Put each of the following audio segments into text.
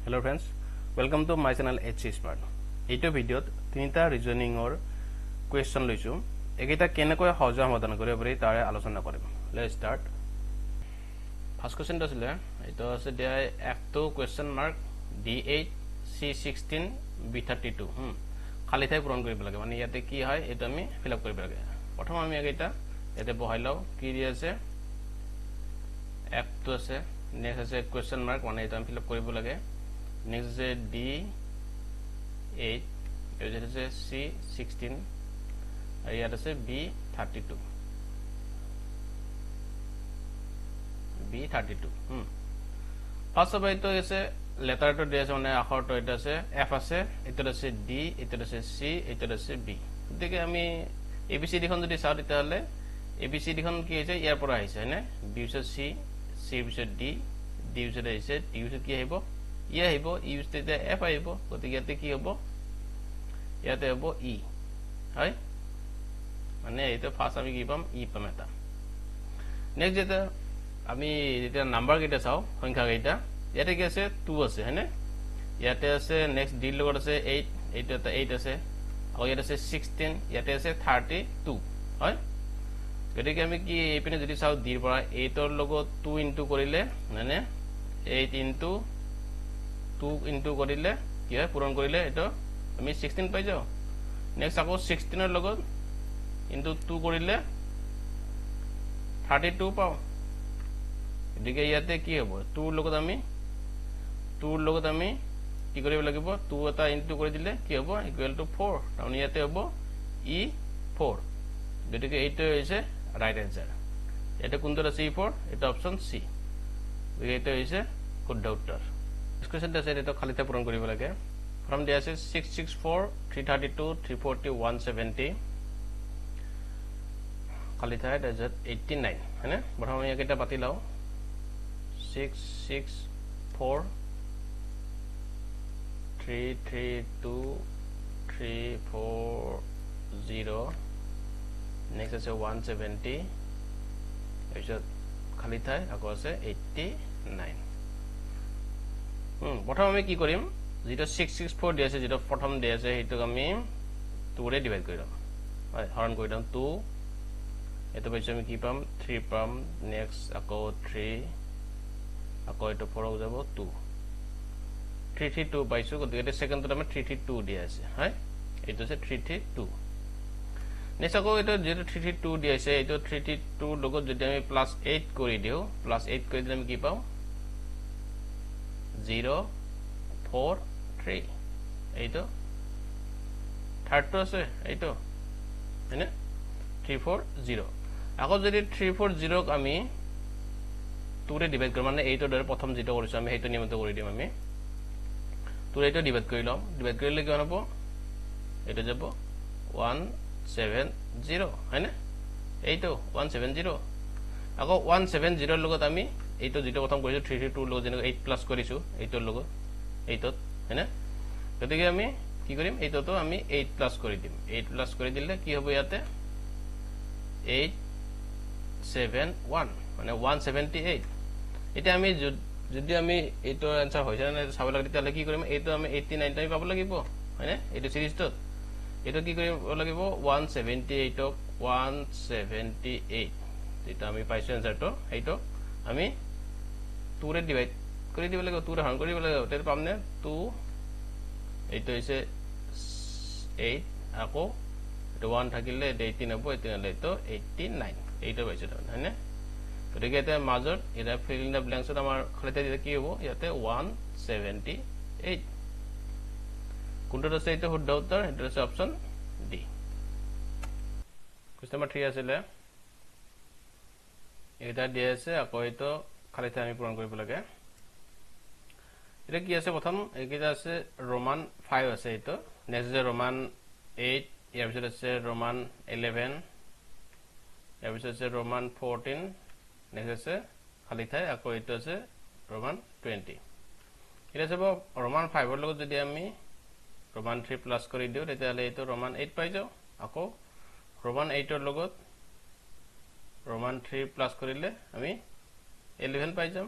Hello friends, welcome to my channel HC Smart. এইটো ভিডিওত তিনিটা ৰিজনিংৰ question লৈছো একেটা কেনেকৈ সহজ সমাধান কৰিব পাৰি তাৰে আলোচনা কৰিম লেটস ষ্টাৰ্ট ফাৰ্স্ট কোৱেশ্চনটো আছিল এইটো আছে দিয়া F2 question mark D8 C16 B32 খালি ঠাই পূৰণ কৰিব লাগে মানে ইয়াতে কি হয় এটা আমি ফিল আপ কৰিব লাগে প্ৰথম আমি একেটা ইয়াতে বহাই লও কি দি আছে F2 আছে নেক্সট আছে question mark মানে এটা আমি ফিল আপ কৰিব লাগে next is D8 here is C16 and here is B32 first of it is letter to this one আখৰ to it is F আছে এটা আছে D এটা আছে C এটা আছে B দেখে আমি ABCD খন যদি চাও তেতিয়ালে ABCD খন কি হৈছে ইয়াৰ পৰা আহিছে না B পিছত C C পিছত D D পিছত আহিছে D পিছত কি আহিব ইয়া আহিব ই পিছতে F আহিব গতিকে ইয়াতে কি হ'ব ইয়াতে হ'ব E হয় মানে এটা ফার্স্ট আমি কি পাম E পাম এটা নেক্সট যেটা আমি এটা নাম্বার কেইটা চাও সংখ্যা কেইটা ইয়াতে কি আছে 2 আছে হয়নে ইয়াতে আছে নেক্সট D লগত আছে 8 এইটো এটা 8 আছে আৰু ইয়াতে আছে 16 ইয়াতে আছে 32 হয় গতিকে আমি কি এইপিনে যদি চাও D ৰ পৰা 8 ৰ লগত 2 ইনটু কৰিলে মানে 8 ইনটু 2 ইনটু কৰিলে কি হয় পূৰণ কৰিলে এটো আমি 16 পাই যাও নেক্সট আকৌ 16 ৰ লগত ইনটু 2 কৰিলে 32 পাও এদিকে ইয়াতে কি হ'ব 2 ৰ লগত আমি কি কৰিব লাগিব 2 এটা ইনটু কৰি দিলে কি হ'ব ইকুৱেল টু 4 তাৰমানে ইয়াতে হ'ব E4 গতিকে এইটো হৈছে ৰাইট আনসাৰ এটা কোনটো আছে E4 এটা অপচন C গতিকে এইটো হৈছে শুদ্ধ উত্তৰ question আছে এটা খালি ঠাই পূৰণ কৰিব লাগে from there আছে 664 332 340 170 খালি ঠাই তাৰপিছত 89 হয়নে প্ৰথম আমি এটা পাতি লাও 664 332 340 next আছে 170 তাৰপিছত খালি ঠাই আকৌ আছে 89 প্ৰথম আমি কি কৰিম যেটা 664 দি আছে যেটা প্ৰথম দি আছে হেতু আমি 2 ৰে ডিভাইড কৰি লম হয় হৰণ কৰি লম 2 এটো পাইছো আমি কি পাম 3 পাম নেক্সট আকৌ 3 আকৌ এটো 4 হৈ যাব 2 332 পাইছো গতিকে সেকেন্ডত আমি 332 দি আছে হয় এটো আছে 332 নেক্সট আকৌ এটো যেটো 332 দি আছে এটো 332 লগত যদি আমি +8 কৰি দিও +8 কৰি দিলে আমি কি পাম 0 4 3 এইটো থার্ড তো আছে এইটো হয়নে 340 আকৌ যদি 340 ক আমি 2 ৰে ডিভাইড কৰি মানে এইটো দৰে প্ৰথম যেটো কৰিছো আমি হেতু নিয়মতে কৰি দিম আমি 2 ৰে এইটো ডিভাইড কৰি লম ডিভাইড কৰিলে কি হ'ব এটা যাব 170 হয়নে এইটো 170 আকৌ 170 লগত আমি এইটো যেটো প্ৰথম কৰিছো 332 লগত যেনে 8 প্লাস কৰিছো এইটোৰ লগত এইটোত হয়নে গতিকে আমি কি কৰিম এইটোতো আমি 8 প্লাস কৰি দিম 8 প্লাস কৰি দিলে কি হ'ব ইয়াতে 871 মানে 178 এটা আমি যদি আমি এইটো आंसर হৈছে না চাব লাগে তেতিয়ালে কি কৰিম এইটো আমি 89 টাই পাব লাগিব হয়নে এইটো সিৰিজটো এইটো কি কৰিব লাগিব 178 ক 178 এটা আমি পাইছো आंसरটো এইটো আমি 2 ৰে ডিভাইড কৰি দিব লাগিব 2 ৰে হৰণ কৰিব লাগিব তেৰ পামনে 2 এইটো হৈছে 8 আকৌ এটা 1 থাকিলে 18 হ'ব এতিয়ালে তো 89 এইটো পাইছো হয়নে গতিকে এটা মাজৰ এটা ফিল ইন দা ব্ল্যাঙ্কছত আমাৰ খালিতে দিলে কি হ'ব ইয়াতে 178 কোনটো আছে এইটো শুদ্ধ উত্তৰ এটা আছে অপচন ডি কোৱেশ্চন নম্বৰ 3 আছিল এটা দিয়া আছে আকৌ এইটো খালিতে আমি পূৰণ কৰিব লাগে এটা কি আছে প্ৰথম এইটা আছে ৰোমান 5 আছে এটো নেক্সট আছে ৰোমান 8 ইয়াৰ পিছত আছে ৰোমান 11 ইয়াৰ পিছত আছে রোমান 14 নেক্সট আছে খালি ঠাই আকৌ এটো আছে রোমান 20 এটা আছে রোমান 5 ৰ লগত যদি আমি ৰোমান 3 প্লাস কৰি দিও তেতিয়ালে এটো ৰোমান 8 পাই যাও আকৌ ৰোমান 8 ৰ লগত ৰোমান 3 প্লাস কৰিলে আমি 11 পাই যাম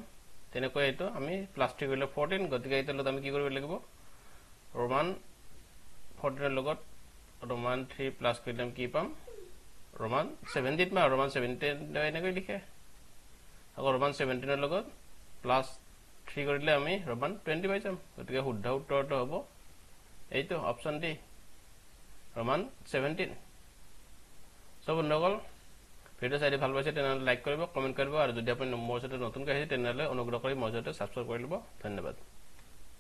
তেনেকৈ এইটো আমি প্লাছ 3 কৰিলে 14 গতিকে এইটোৰ লগত আমি কি কৰিব লাগিব ৰোমান 14 ৰ লগত ৰোমান 3 প্লাছ কৰিলে আমি কি পাম ৰোমান 17 মা ৰোমান 17 এনেকৈ লিখে আকৌ ৰোমান 17 ৰ লগত প্লাছ 3 কৰিলে আমি ৰোমান 20 পাই যাম গতিকে শুদ্ধ উত্তৰটো হ'ব এইটো অপচন ডি ৰোমান 17 সব বন্ধুসকল ভিডিও চাই ভাল পাইছে তেনেহলে লাইক কৰিব কমেন্ট কৰিব আৰু যদি আপুনি মোৰ সাথে নতুনকৈ আহিছে তেনেহলে অনুগ্ৰহ কৰি মোৰ সাথে সাবস্ক্ৰাইব কৰি ল'ব ধন্যবাদ